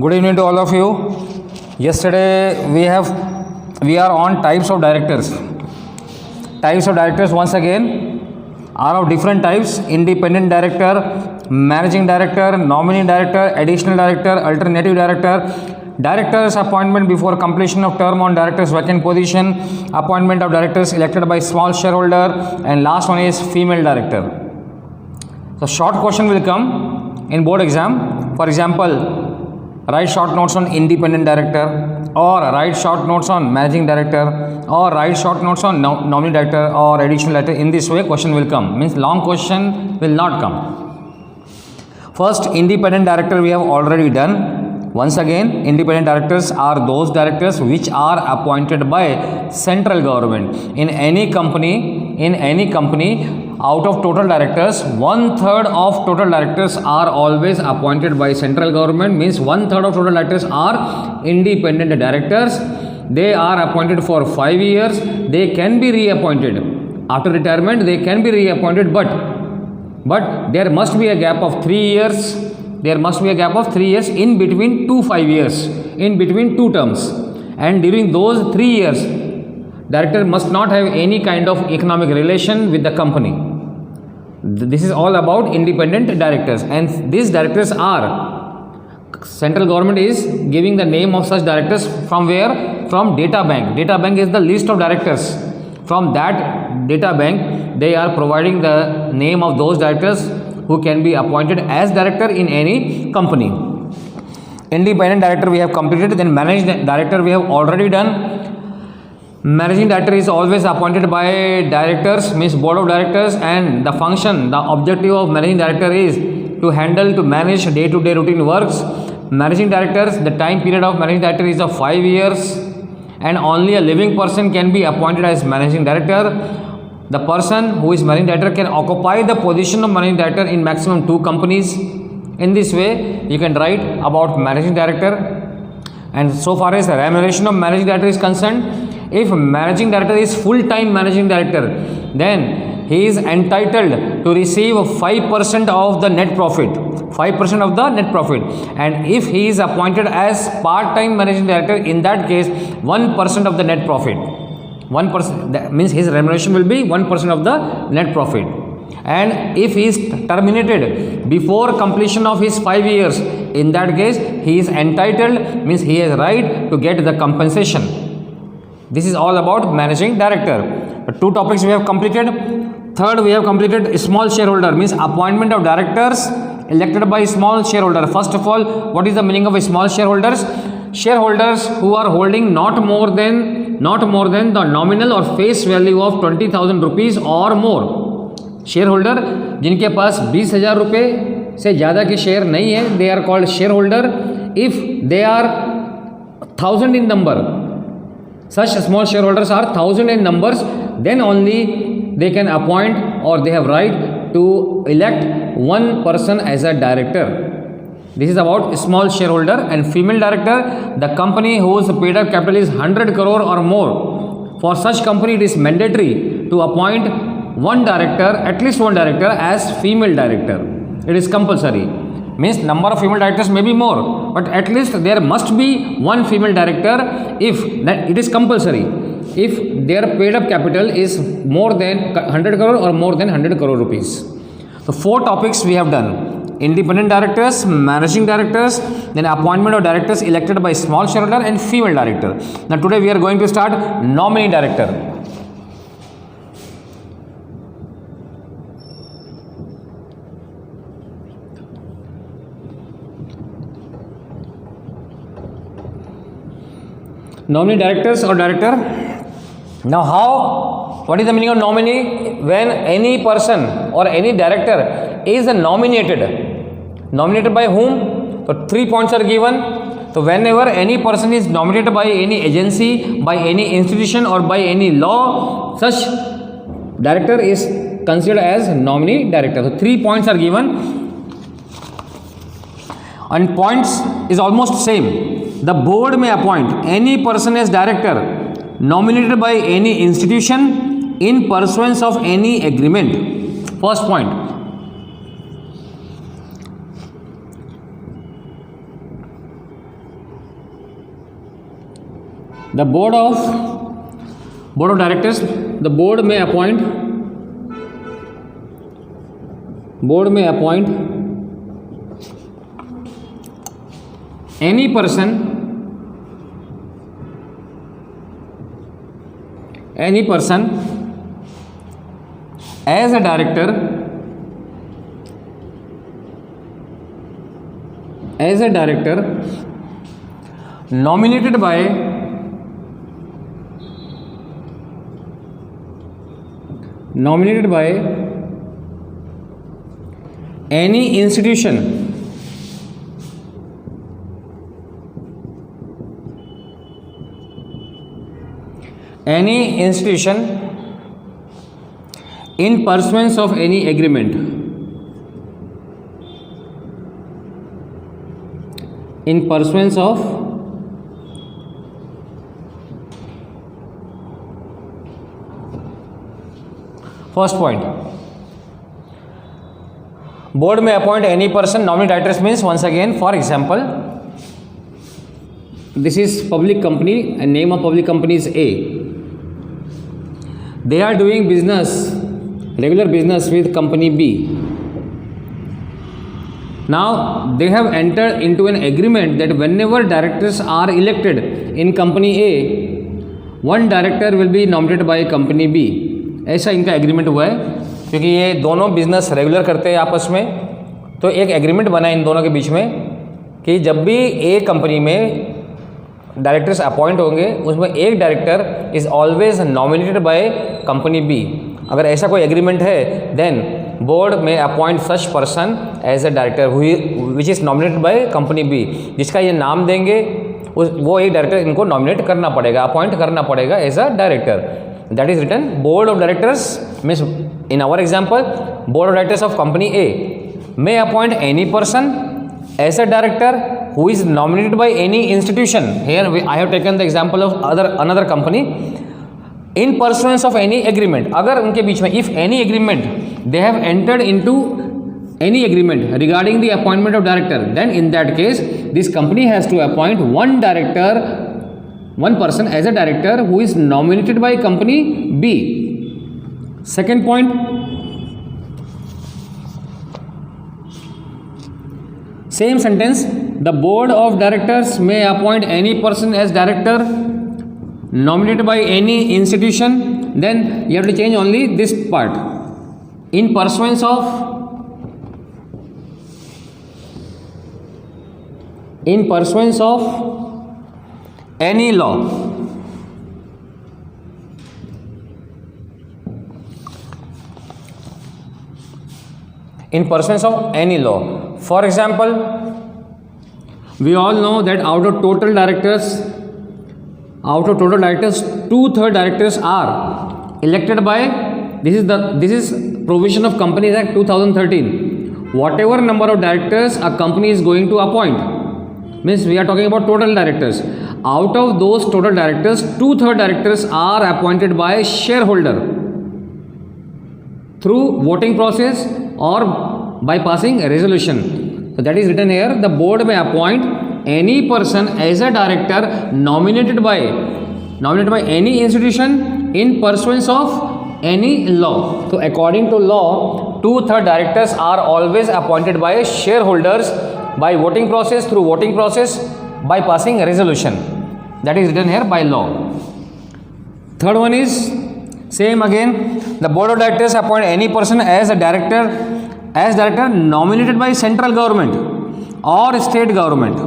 Good evening to all of you. Yesterday we are on types of directors. Types of directors once again are of different types: independent director, managing director, nominee director, additional director, alternative director. Directors appointment before completion of term on director's vacant position, appointment of directors elected by small shareholder, and last one is female director. So short question will come in board exam. For example, write short notes on independent director, or write short notes on managing director, or write short notes on nominee director or additional director. In this way question will come, means long question will not come. First, independent director we have already done. Once again, independent directors are those directors which are appointed by central government. In any company, out of total directors, 1/3 of total directors are always appointed by central government, means 1/3 of total directors are independent directors. They are appointed for 5 years. They can be reappointed. After retirement, they can be reappointed, but there must be a gap of 3 years. There must be a gap of 3 years in between 5 years, in between 2 terms. And during those 3 years, director must not have any kind of economic relation with the company. This is all about independent directors, and these directors are, central government is giving the name of such directors from where? From data bank. Data bank is the list of directors. From that data bank, they are providing the name of those directors who can be appointed as director in any company. Independent director we have completed. Then managing director we have already done. Managing director is always appointed by directors, means board of directors, and the function, the objective of managing director is to manage day-to-day routine works. Managing directors, the time period of managing director is of 5 years, and only a living person can be appointed as managing director. The person who is managing director can occupy the position of managing director in maximum 2 companies. In this way, you can write about managing director. And so far as the remuneration of managing director is concerned, if managing director is full-time managing director, then he is entitled to receive 5% of the net profit. 5% of the net profit. And if he is appointed as part-time managing director, in that case 1% of the net profit. 1%, that means his remuneration will be 1% of the net profit. And if he is terminated before completion of his 5 years, in that case he is entitled, means he has right to get the compensation. This is all about managing director. 2 topics we have completed. Third, we have completed small shareholder, means appointment of directors elected by small shareholder. First of all, what is the meaning of small shareholders? Shareholders who are holding not more than the nominal or face value of 20,000 rupees or more. Share जिनके पास 20,000 रुपये से ज़्यादा के share नहीं है, they are called shareholder. If they are 1000 in number, such small shareholders are 1000 in numbers, then only they can appoint or they have right to elect one person as a director. This is about small shareholder. And female director, the company whose paid up capital is 100 crore or more. For such company, it is mandatory to appoint one director, at least one director, as female director. It is compulsory. Means number of female directors may be more, but at least there must be one female director. If that, it is compulsory. If their paid up capital is more than 100 crore or more than 100 crore rupees. So 4 topics we have done: independent directors, managing directors, then appointment of directors elected by small shareholder, and female director. Now today we are going to start nominee director. Nominee directors or director. Now what is the meaning of nominee? When any person or any director is nominated by whom? So 3 points are given. So whenever any person is nominated by any agency, by any institution, or by any law, such director is considered as nominee director. So 3 points are given, and points is almost same. The board may appoint any person as director nominated by any institution in pursuance of any agreement. First point. The board of directors, the board may appoint any person as a director nominated by any institution in pursuance of any agreement. In pursuance of first point, board may appoint any person. Nominee directors means, once again, for example, this is public company and name of public company is A. They are doing regular business with company B. Now they have entered into an agreement that whenever directors are elected in company A, one director will be nominated by company B. ऐसा इनका agreement हुआ है, क्योंकि ये दोनों business regular करते हैं आपस में, तो एक एग्रीमेंट बना इन दोनों के बीच में कि जब भी एक कंपनी में डायरेक्टर्स अपॉइंट होंगे उसमें एक director is always nominated by company B. अगर ऐसा कोई एग्रीमेंट है देन बोर्ड में appoint such person as a director which is nominated by company B. जिसका ये नाम देंगे वो एक डायरेक्टर इनको नॉमिनेट करना पड़ेगा, अपॉइंट करना पड़ेगा as a director. That is written board of directors means in our example board of directors of company A may appoint any person as a director who is nominated by any institution. Here I have taken the example of another company. In pursuance of any agreement, अगर उनके बीच में if any agreement they have entered into any agreement regarding the appointment of director, then in that case this company has to appoint one person as a director who is nominated by company B. Second point, same sentence, the board of directors may appoint any person as director nominated by any institution. Then you have to change only this part. In pursuance of any law. In pursuance of any law. For example, we all know that out of total directors, 2/3 directors are elected by, this is provision of Companies Act 2013. Whatever number of directors a company is going to appoint, means we are talking about total directors. Out of those total directors, 2/3 directors are appointed by shareholder through voting process or by passing a resolution. So that is written here, the board may appoint any person as a director nominated by any institution in pursuance of any law. So according to law, 2/3 directors are always appointed by shareholders by voting process, through voting process, by passing a resolution. That is written here by law. Third one is same again, the board of directors appoint any person as a director nominated by central government or state government.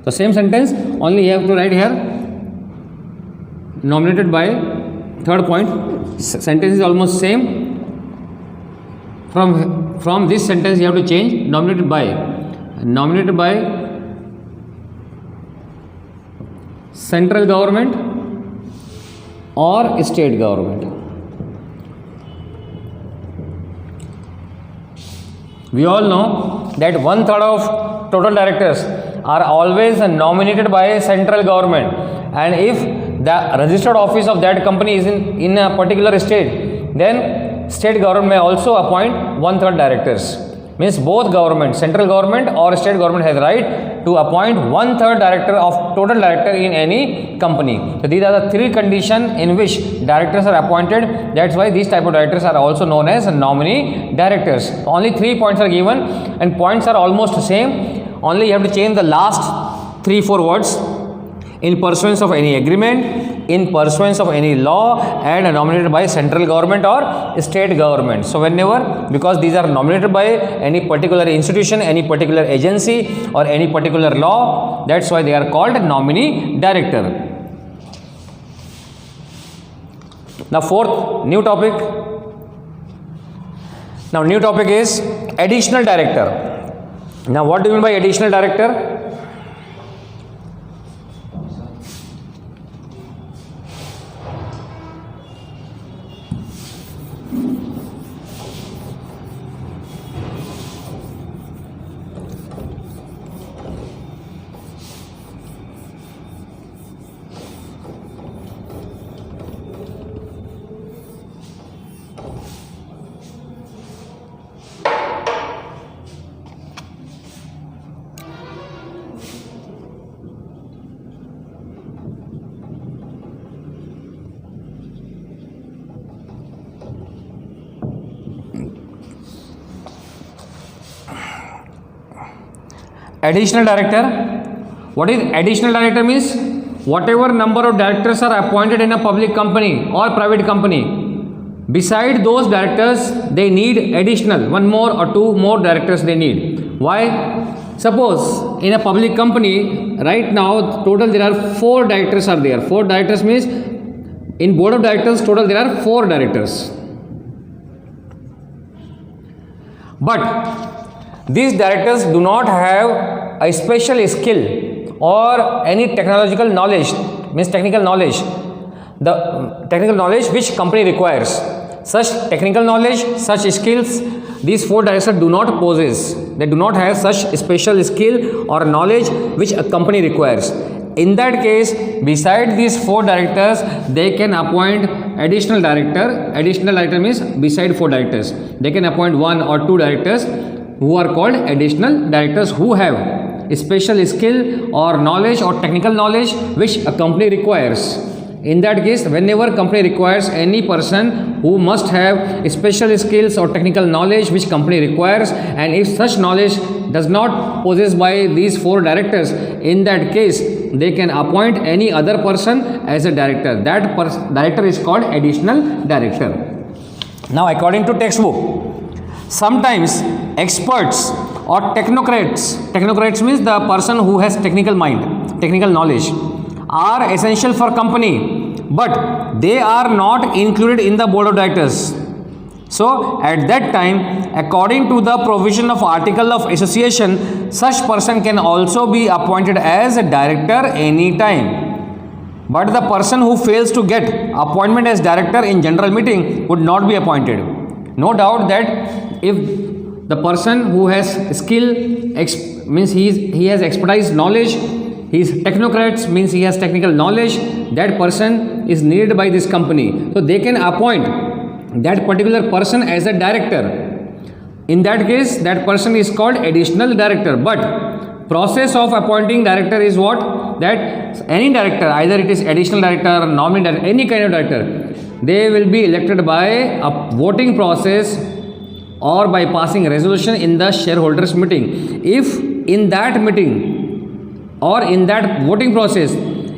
The same sentence, only you have to write here nominated by. Third point, sentence is almost same. From this sentence you have to change nominated by central government or state government. We all know that 1/3 of total directors are always nominated by central government, and if the registered office of that company is in a particular state, then state government may also appoint 1/3 directors. means both government, central government or state government has right to appoint 1/3 director of total director in any company. So these are the three conditions in which directors are appointed. That's why these type of directors are also known as nominee directors. Only 3 points are given and points are almost same. Only you have to change the last 3-4 words. In pursuance of any agreement, in pursuance of any law, and nominated by central government or state government. So whenever, because these are nominated by any particular institution, any particular agency or any particular law, that's why they are called nominee director. Now fourth new topic. Now new topic is additional director. Now what do you mean by additional director? Additional director. What is additional director means? Whatever number of directors are appointed in a public company or private company, beside those directors they need additional 1 more or 2 more directors they need. Why? Suppose in a public company right now total there are 4 directors are there. 4 directors means in board of directors total there are 4 directors. But these directors do not have a special skill or any technological knowledge, means technical knowledge, the technical knowledge which company requires. Such technical knowledge, such skills, these 4 directors do not possess. They do not have such special skill or knowledge which a company requires. In that case, beside these 4 directors, they can appoint additional director. Additional director means beside 4 directors, they can appoint 1 or 2 directors who are called additional directors, who have a special skill or knowledge or technical knowledge which a company requires. In that case, whenever company requires any person who must have special skills or technical knowledge which company requires, and if such knowledge does not possessed by these 4 directors, in that case they can appoint any other person as a director. That director is called additional director. Now according to textbook, sometimes experts or technocrats means the person who has technical mind, technical knowledge, are essential for company, but they are not included in the board of directors. So at that time, according to the provision of article of association, such person can also be appointed as a director anytime. But the person who fails to get appointment as director in general meeting would not be appointed. No doubt that if the person who has skill means he has expertise knowledge, he is technocrats means he has technical knowledge, that person is needed by this company, so they can appoint that particular person as a director. In that case, that person is called additional director. But process of appointing director is what? That any director, either it is additional director, nominee director, any kind of director, they will be elected by a voting process or by passing a resolution in the shareholders meeting. If in that meeting or in that voting process,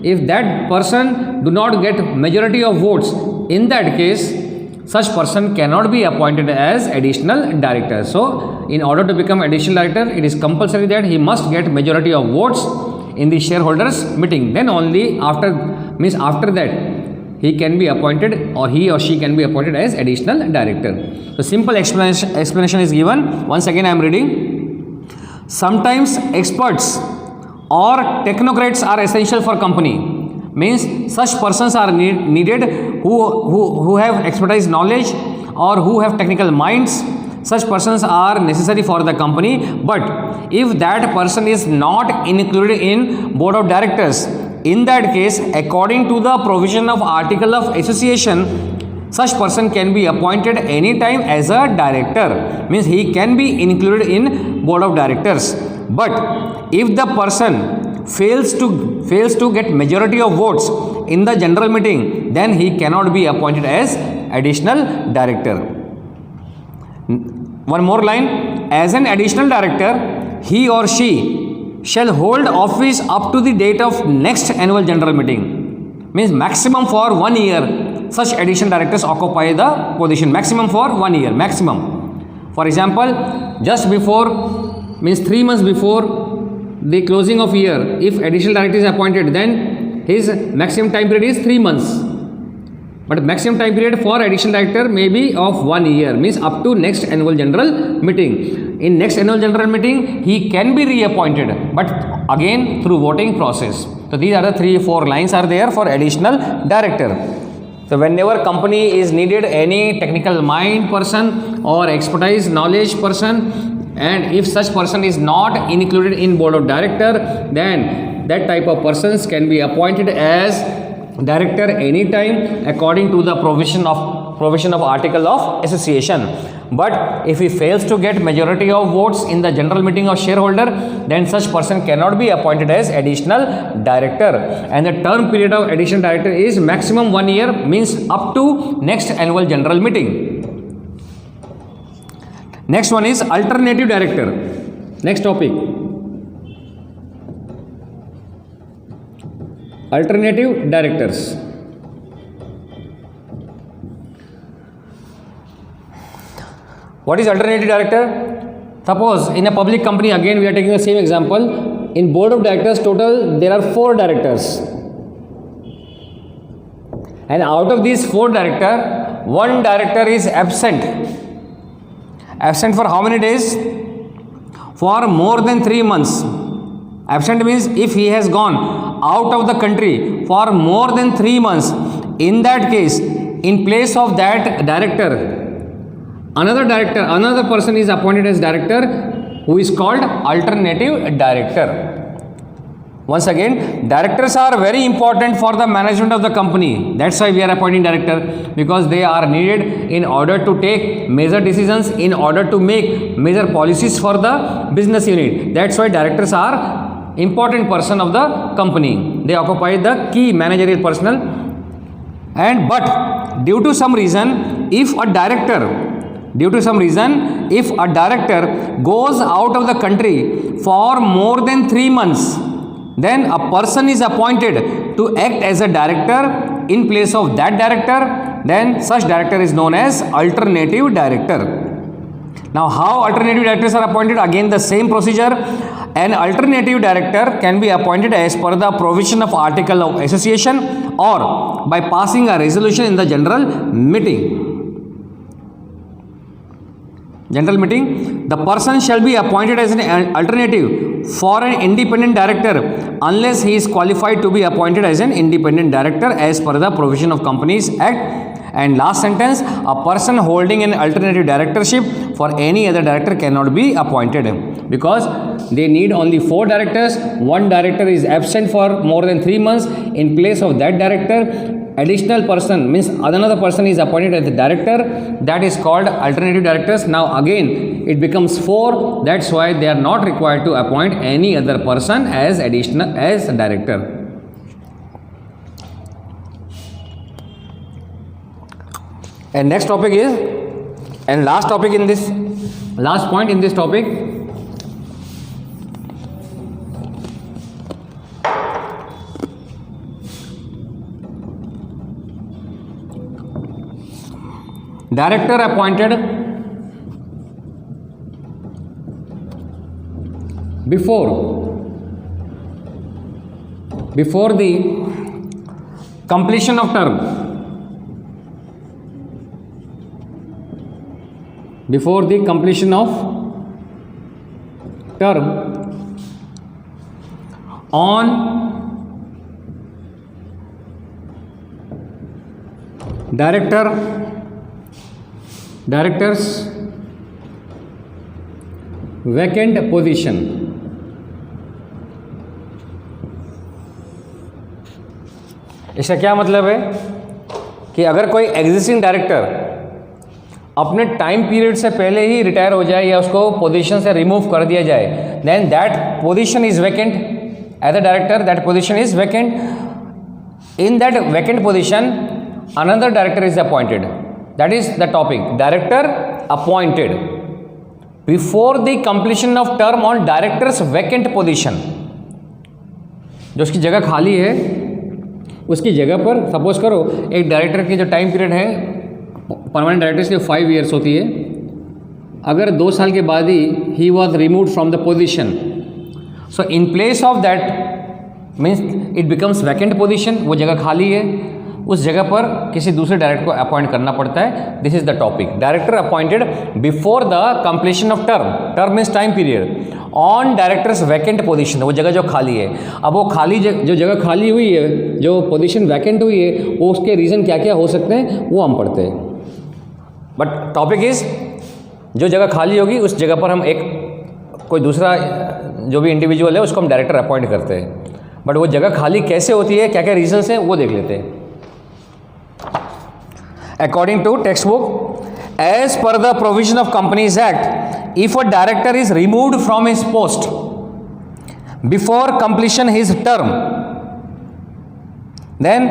if that person do not get majority of votes, in that case such person cannot be appointed as additional director. So in order to become additional director, it is compulsory that he must get majority of votes in the shareholders meeting. Then only after that he can be appointed, or he or she can be appointed as additional director. So simple explanation is given. Once again I am reading. Sometimes experts or technocrats are essential for company, means such persons are needed who have expertise knowledge or who have technical minds. Such persons are necessary for the company, but if that person is not included in board of directors, in that case, according to the provision of article of association, such person can be appointed anytime as a director, means he can be included in board of directors. But if the person fails to get majority of votes in the general meeting, then he cannot be appointed as additional director. One more line, as an additional director, he or she shall hold office up to the date of next annual general meeting, means maximum for 1 year. Such additional directors occupy the position maximum for 1 year, maximum. For example, just before, means 3 months before the closing of year, if additional director is appointed, then his maximum time period is 3 months. But maximum time period for additional director may be of 1 year, means up to next annual general meeting. In next annual general meeting, he can be reappointed, but again through voting process. So these are the 3-4 lines are there for additional director. So whenever company is needed any technical mind person or expertise knowledge person, and if such person is not included in board of director, then that type of persons can be appointed as director anytime according to the provision of article of association. But if he fails to get majority of votes in the general meeting of shareholder, then such person cannot be appointed as additional director. And the term period of additional director is maximum 1 year, means up to next annual general meeting. Next one is alternative director. Next topic. Alternative directors. What is alternative director? Suppose in a public company, again we are taking the same example. In board of directors total there are 4 directors, and out of these 4 directors, 1 director is absent. Absent for how many days? For more than 3 months. Absent means if he has gone out of the country for more than 3 months. In that case, in place of that director, another person is appointed as director, who is called alternative director. Once again, directors are very important for the management of the company. That's why we are appointing director, because they are needed in order to take major decisions, in order to make major policies for the business unit. That's why directors are important person of the company. They occupy the key managerial personnel. And but due to some reason, if a director goes out of the country for more than 3 months, then a person is appointed to act as a director in place of that director. Then such director is known as alternative director. Now how alternative directors are appointed? Again the same procedure. An alternative director can be appointed as per the provision of article of association or by passing a resolution in the general meeting. The person shall be appointed as an alternative for an independent director unless he is qualified to be appointed as an independent director as per the provision of Companies Act. And last sentence, a person holding an alternative directorship for any other director cannot be appointed, because they need only 4 directors. 1 director is absent for more than 3 months. In place of that director, additional person, means another person is appointed as the director. That is called alternative directors. Now again it becomes 4. That's why they are not required to appoint any other person as director. And next topic is, and last point in this topic, director appointed before the completion of term. Before the completion of term on director's vacant position. इसका क्या मतलब है? कि अगर कोई existing director अपने time period से पहले ही रिटायर हो जाए या उसको पोजीशन से रिमूव कर दिया जाए, then that position is vacant as a director, that position is vacant. In that vacant position another director is appointed, that is the topic, director appointed before the completion of term on directors vacant position. जो उसकी जगह खाली है उसकी जगह पर suppose करो एक डायरेक्टर की जो टाइम पीरियड है परमानेंट डायरेक्टर्स की 5 ईयर्स होती है, अगर 2 साल के बाद he was remove from the position, so in place of that means it becomes vacant position, वो जगह खाली है, उस जगह पर किसी दूसरे डायरेक्टर को अपॉइंट करना पड़ता है। This is the topic, director appointed before the completion of term, term means time period, on directors vacant position, वो जगह जो खाली है। अब वो खाली जो जगह खाली हुई है, जो पोजीशन वैकेंट हुई है, वो उसके रीज़न क्या क्या हो सकते हैं वो हम पढ़ते हैं। बट टॉपिक इज जो जगह खाली होगी उस जगह पर हम एक कोई दूसरा जो भी इंडिविजुअल है उसको हम डायरेक्टर अपॉइंट करते हैं। बट वो जगह खाली कैसे होती है, क्या क्या रीजंस हैं, वो देख लेते हैं। According to textbook, as per the provision of companies act, if a director is removed from his post before completion his term, then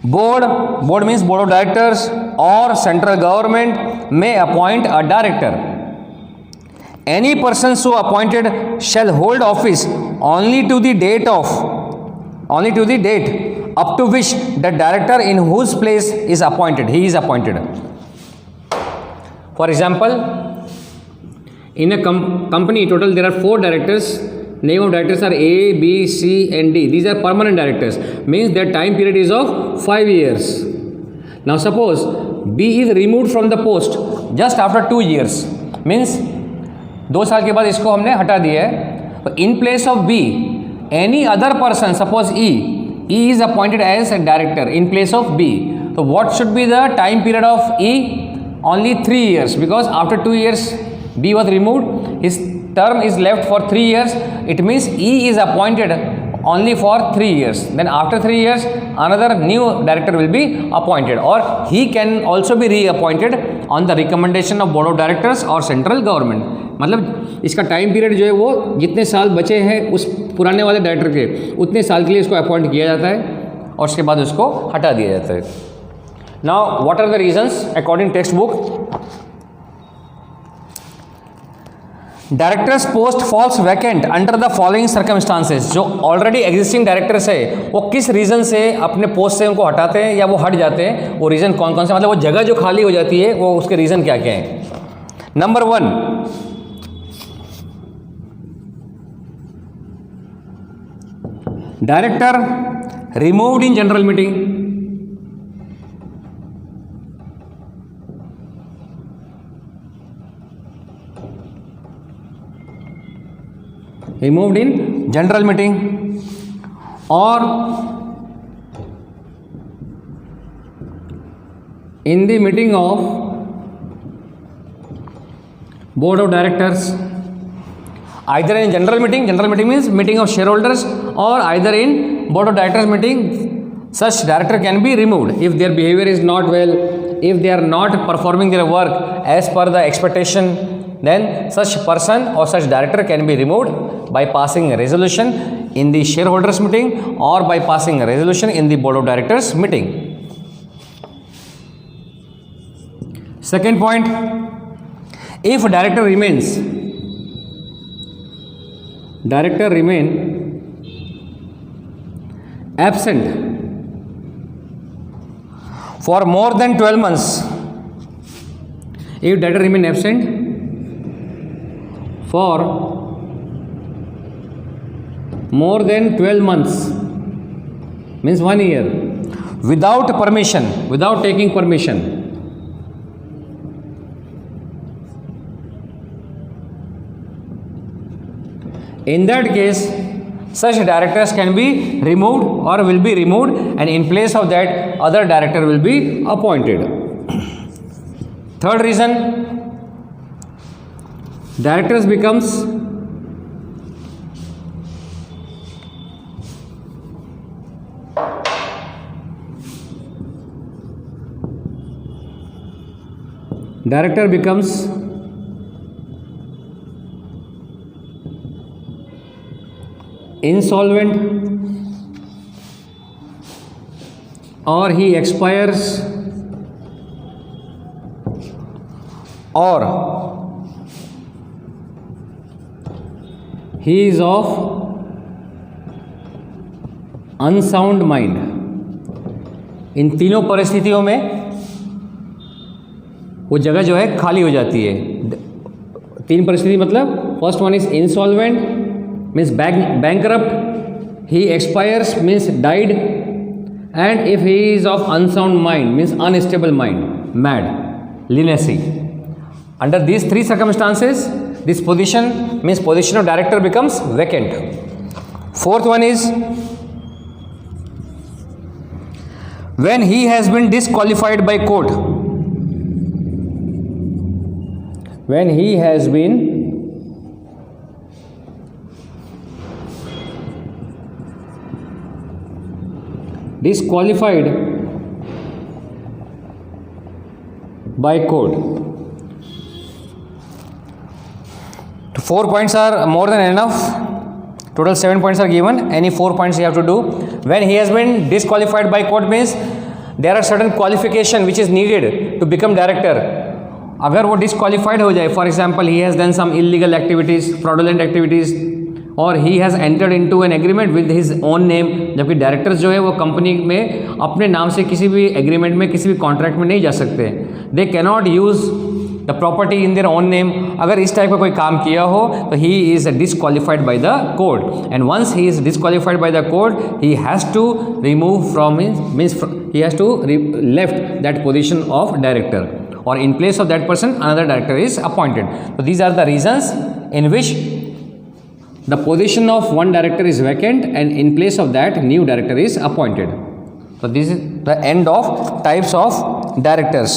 board means board of directors or central government may appoint a director. Any person so appointed shall hold office only to the date up to which the director in whose place is appointed, he is appointed. For example, in a company total there are 4 directors. Name of directors are A, B, C and D. These are permanent directors. Means their time period is of 5 years. Now suppose B is removed from the post just after 2 years. Means 2 साल के बाद इसको हमने हटा दिया है. तो in place of B, any other person, suppose E is appointed as a director in place of B. So what should be the time period of E? Only 3 years, because after 2 years B was removed. His term is left for 3 years. It means E is appointed only for 3 years. Then after 3 years another new director will be appointed, or he can also be reappointed on the recommendation of board of directors or central government. मतलब इसका time period जो है वो जितने साल बचे हैं उस पुराने वाले डायरेक्टर के उतने साल के लिए इसको अपॉइंट किया जाता है और उसके बाद उसको हटा दिया जाता है. Now what are the reasons according textbook? Directors post falls vacant under the following circumstances. जो ऑलरेडी एग्जिस्टिंग डायरेक्टर्स है वो किस रीज़न से अपने पोस्ट से उनको हटाते हैं या वो हट जाते हैं, वो रीज़न कौन कौन से, मतलब वो जगह जो खाली हो जाती है वो उसके रीज़न क्या क्या हैं. Number 1, director removed in general meeting. removed in general meeting or in the meeting of board of directors, either in general meeting means meeting of shareholders, or either in board of directors meeting. Such director can be removed if their behavior is not well, if they are not performing their work as per the expectation, then such person or such director can be removed by passing a resolution in the shareholders meeting or by passing a resolution in the board of directors meeting. Second point, if director remain absent for more than 12 months, if director remain absent for more than 12 months, means 1 year, without permission, without taking permission, in that case such directors can be removed or will be removed, and in place of that other director will be appointed. Third reason, directors becomes director becomes insolvent or he expires or he is of unsound mind, इन तीनों परिस्थितियों में वो जगह जो है खाली हो जाती है। तीन परिस्थिति मतलब first one is insolvent means bankrupt, he expires means died, and if he is of unsound mind means unstable mind, mad, lunacy. Under these three circumstances, this position means position of director becomes vacant. Fourth one is when he has been disqualified by court. When he has been disqualified by court. 4 points are more than enough. Total 7 points are given. Any 4 points you have to do. When he has been disqualified by court means there are certain qualification which is needed to become director. अगर वो disqualified हो जाए, for example he has done some illegal activities, fraudulent activities, और he has entered into an agreement with his own name, जबकि directors जो है वो company में अपने नाम से किसी भी एग्रीमेंट में किसी भी कॉन्ट्रैक्ट में नहीं जा सकते, they cannot use the property in their own name. अगर इस टाइप का कोई काम किया हो तो he is disqualified by the court, and once he is disqualified by the court he has to remove from means he has to left that position of director, or in place of that person another director is appointed. So these are the reasons in which the position of one director is vacant and in place of that new director is appointed. So this is the end of types of directors,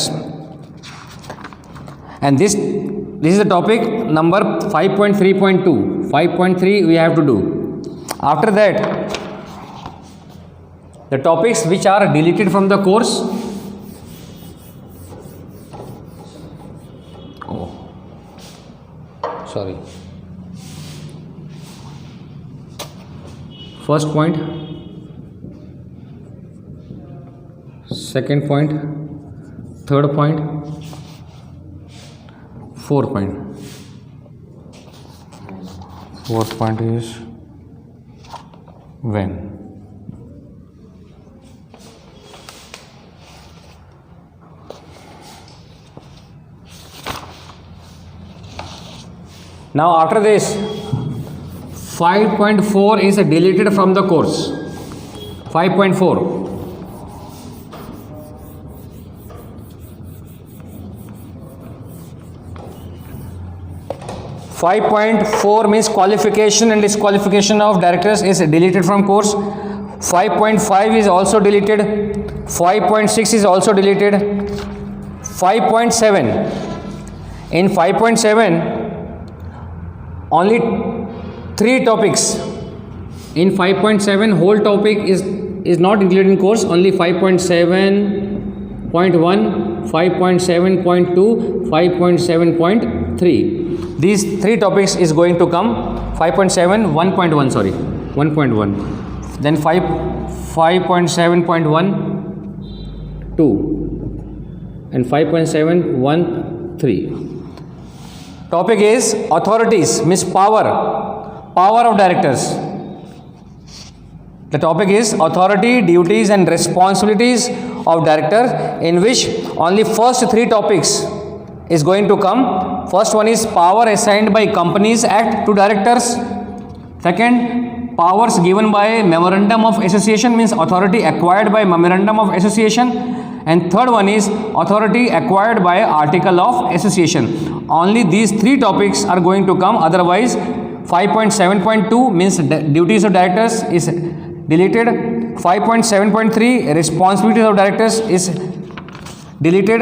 and this is the topic number 5.3.2. 5.3 we have to do. After that the topics which are deleted from the course, sorry, first point, second point, third point, fourth point. Fourth point is when. Now after this 5.4 is deleted from the course. 5.4 5.4 means qualification and disqualification of directors is deleted from course. 5.5 is also deleted. 5.6 is also deleted. 5.7, in 5.7 only 3 topics. In 5.7 whole topic is not included in course, only 5.7.1, 5.7.2, 5.7.3. These 3 topics is going to come. 5.7 1.1, sorry, 1.1, then 5.7.1 2 and 5.7.1 3. Topic is authorities, means power of directors. The topic is authority, duties and responsibilities of director, in which only first 3 topics is going to come. First one is power assigned by Companies Act to directors. Second, powers given by memorandum of association, means authority acquired by memorandum of association. And third one is authority acquired by article of association. Only these 3 topics are going to come, otherwise 5.7.2 means duties of directors is deleted. 5.7.3 responsibilities of directors is deleted,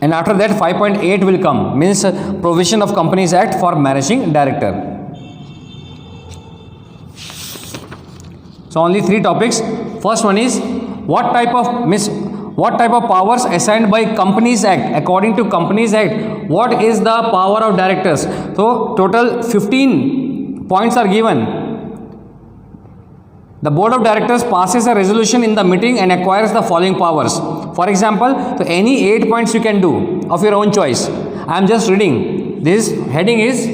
and after that 5.8 will come, means provision of Companies Act for managing director. So only 3 topics. First one is what type of, means what type of powers assigned by Companies Act? According to Companies Act, what is the power of directors? So total 15 points are given. The board of directors passes a resolution in the meeting and acquires the following powers. For example, so any 8 points you can do of your own choice. I am just reading. This heading is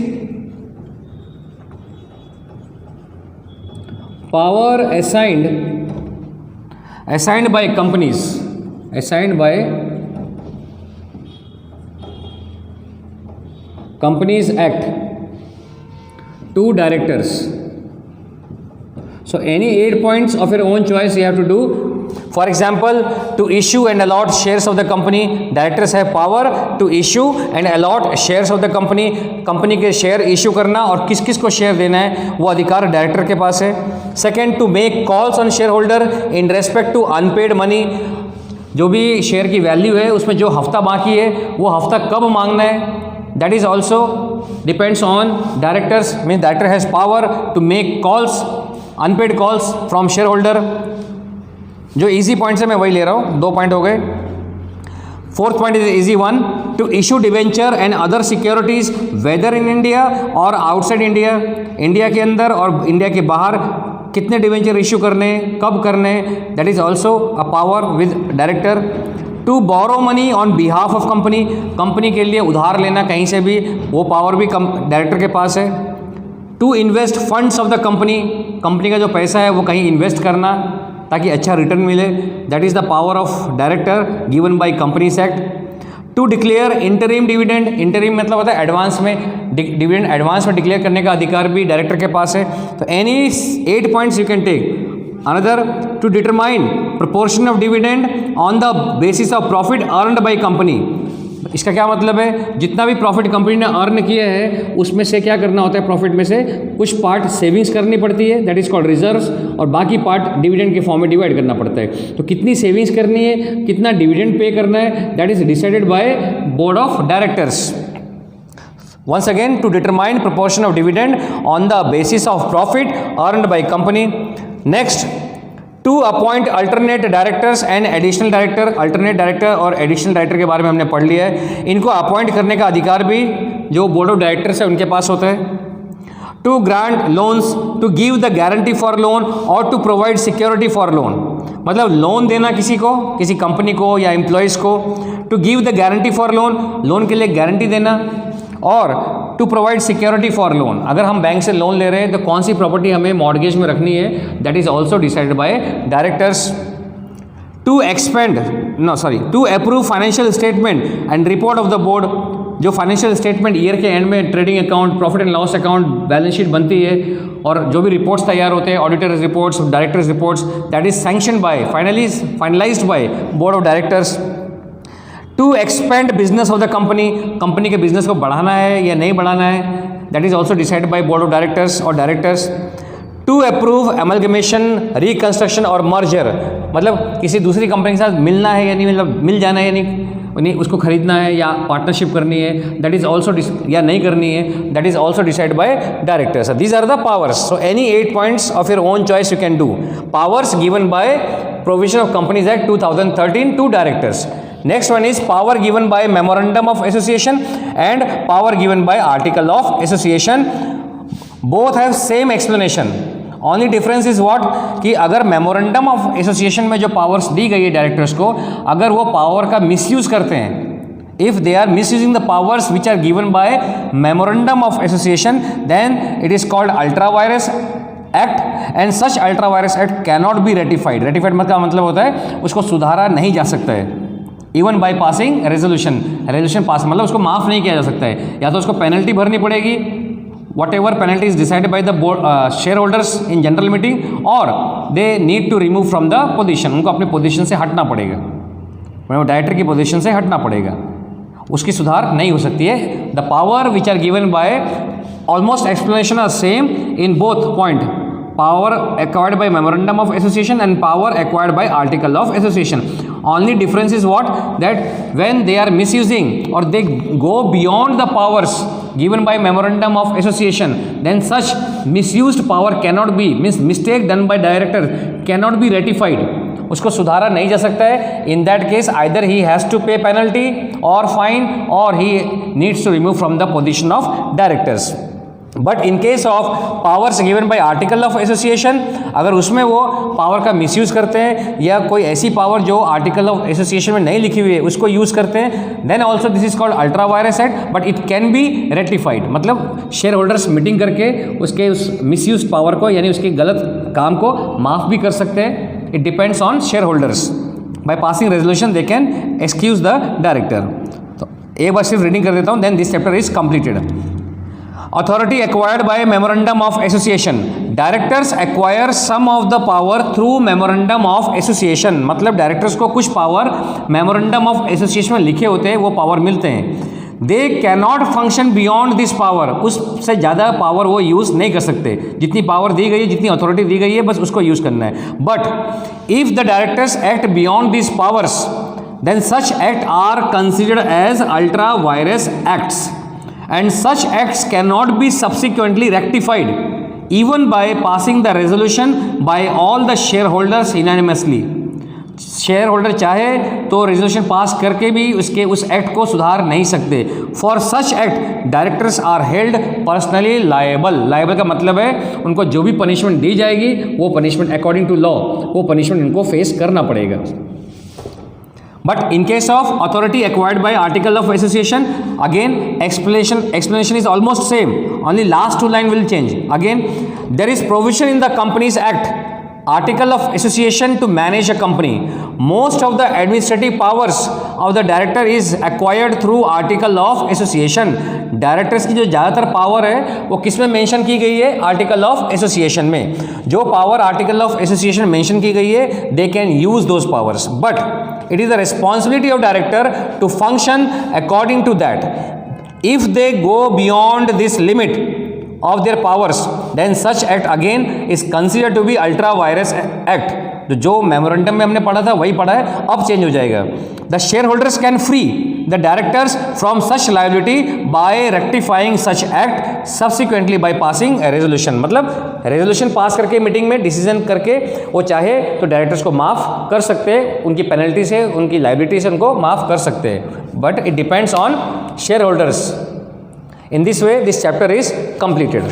power assigned by companies, assigned by Companies Act to directors. So any 8 points of your own choice you have to do. For example, to issue and allot shares of the company, directors have power to issue and allot shares of the company. Company के share issue करना और किस किस को share देना है वो अधिकार डायरेक्टर के पास है. Second, to make calls on shareholder in respect to unpaid money. जो भी शेयर की वैल्यू है उसमें जो हफ्ता बाकी है वो हफ्ता कब मांगना है, that is also depends on directors. Means director has power to make calls, unpaid calls from shareholder. जो इजी पॉइंट्स है मैं वही ले रहा हूँ, 2 पॉइंट हो गए. Fourth point is easy one, to issue debenture and other securities whether in India और आउटसाइड इंडिया. इंडिया के अंदर और इंडिया के बाहर कितने डिवेंचर इशू करने, कब करने, that is also a power with director. To borrow money on behalf of company, company के लिए उधार लेना कहीं से भी, वो पावर भी डायरेक्टर के पास है. To invest funds of the company, company का जो पैसा है वो कहीं इन्वेस्ट करना ताकि अच्छा रिटर्न मिले, that is the power of director given by companies act. To declare interim dividend, interim मतलब होता है एडवांस में, डिविडेंड एडवांस में डिक्लेयर करने का अधिकार भी डायरेक्टर के पास है. तो any 8 points you can take. Another, to determine proportion of dividend on the basis of profit earned by company. इसका क्या मतलब है, जितना भी प्रॉफिट कंपनी ने अर्न किया है उसमें से क्या करना होता है, प्रॉफिट में से कुछ पार्ट सेविंग्स करनी पड़ती है, दैट इज कॉल्ड रिजर्व्स, और बाकी पार्ट डिविडेंड के फॉर्म में डिवाइड करना पड़ता है. तो कितनी सेविंग्स करनी है, कितना डिविडेंड पे करना है, that is decided by board of directors. Once again, to determine proportion of dividend on the basis of profit earned by company. Next, to appoint alternate directors and additional director. Alternate director और additional director के बारे में हमने पढ़ लिया है. इनको appoint करने का अधिकार भी जो बोर्ड ऑफ डायरेक्टर्स है उनके पास होता है. To grant loans, to give the guarantee for loan और to provide security for loan, मतलब लोन देना किसी को, किसी कंपनी को या एम्प्लॉयज़ को. To give the guarantee for loan, loan के लिए गारंटी देना, और to provide security for loan. अगर हम बैंक से लोन ले रहे हैं तो कौन सी प्रॉपर्टी हमें मॉर्गेज में रखनी है, that is also decided by directors. To expand to approve financial statement and report of the board. जो फाइनेंशियल स्टेटमेंट ईयर के एंड में trading account, profit and loss account, balance sheet बनती है और जो भी रिपोर्ट्स तैयार होते हैं, auditors reports, directors reports, that is sanction by, finalized by board of directors. To expand business of the company, company के बिजनेस को बढ़ाना है या नहीं बढ़ाना है, that is also decided by board of directors और directors. To approve amalgamation, reconstruction और मर्जर, मतलब किसी दूसरी कंपनी के साथ मिलना है या नहीं, मतलब मिल जाना है या नहीं, उसको खरीदना है या पार्टनरशिप करनी है, दैट इज ऑल्सो या नहीं करनी है, that is also decide by directors. These are the powers. So any 8 points of your own choice you can do. Powers given by provision of companies act 2013 to directors. Next one is power given by memorandum of association and power given by article of association. Both have same explanation. Only difference is what, कि अगर memorandum of association में जो powers दी गई है directors को, अगर वो power का मिसयूज करते हैं, if they are misusing the powers which are given by memorandum of association, then it is called ultra virus act, and such ultra vires act cannot be ratified. Ratified मतलब होता है उसको सुधारा नहीं जा सकता है, even bye passing resolution. Resolution pass मतलब उसको माफ़ नहीं किया जा सकता है, या तो उसको पेनल्टी भरनी पड़ेगी, whatever penalty is decided by the shareholders in general meeting, और they need to remove from the position. उनको अपने पोजीशन से हटना पड़ेगा, डायरेक्टर की पोजीशन से हटना पड़ेगा, उसकी सुधार नहीं हो सकती है. The power which are given by almost explanation are same in both point. Power acquired by memorandum of association and power acquired by article of association. Only difference is what, that when they are misusing or they go beyond the powers given by memorandum of association, then such misused power cannot be, means mistake done by director cannot be ratified. उसको सुधारा नहीं जा सकता है. In that case either he has to pay penalty और fine और he needs to remove from the position of directors. But in case of powers given by article of association, अगर उसमें वो पावर का मिसयूज़ करते हैं या कोई ऐसी पावर जो आर्टिकल ऑफ एसोसिएशन में नहीं लिखी हुई है उसको यूज़ करते हैं, then also this is called ultra vires act. But it can be rectified, मतलब शेयर होल्डर्स मीटिंग करके उसके उस मिसयूज पावर को यानी उसके गलत काम को माफ़ भी कर सकते हैं. It depends on shareholders. By passing resolution they can excuse the director. तो एक बार सिर्फ रीडिंग कर देता हूँ, then this chapter is completed. Authority acquired by memorandum of association. Directors acquire some of the power through memorandum of association. मतलब directors को कुछ पावर मेमोरेंडम ऑफ एसोसिएशन में लिखे होते हैं, वो पावर मिलते हैं. They cannot function beyond this power. उससे ज़्यादा पावर वो यूज़ नहीं कर सकते. जितनी पावर दी गई है, जितनी अथॉरिटी दी गई है, बस उसको यूज़ करना है. But if the directors act beyond this powers, then such act are considered as ultra vires acts. And such acts cannot be subsequently rectified even by passing the resolution by all the shareholders unanimously. Share holder चाहे तो resolution pass करके भी उसके उस act को सुधार नहीं सकते. For such act directors are held personally liable. Liable का मतलब है उनको जो भी पनिशमेंट दी जाएगी वो पनिशमेंट अकॉर्डिंग टू लॉ वो पनिशमेंट इनको फेस करना पड़ेगा. But in case of authority acquired by article of association, again explanation is almost same, only last two line will change. Again, there is provision in the Companies Act, article of association to manage a company. Most of the administrative powers of the director is acquired through article of association. Directors की जो ज़्यादातर power है वो किस में mention की गई है? आर्टिकल ऑफ एसोसिएशन में. जो power article of association mention की गई है, they can use those powers. But it is the responsibility of director to function according to that. If they go beyond this limit of their powers, then such act again is considered to be ultra virus act. जो memorandum में हमने पढ़ा था वही पढ़ा है, अब change हो जाएगा. The shareholders can free the directors from such liability by rectifying such act subsequently by passing a resolution. मतलब रेजोल्यूशन पास करके मीटिंग में डिसीजन करके वो चाहे तो डायरेक्टर्स को माफ़ कर सकते हैं, उनकी पेनल्टी से उनकी लायबिलिटी से उनको माफ़ कर सकते हैं. But it depends on share holders. In this way, this chapter is completed.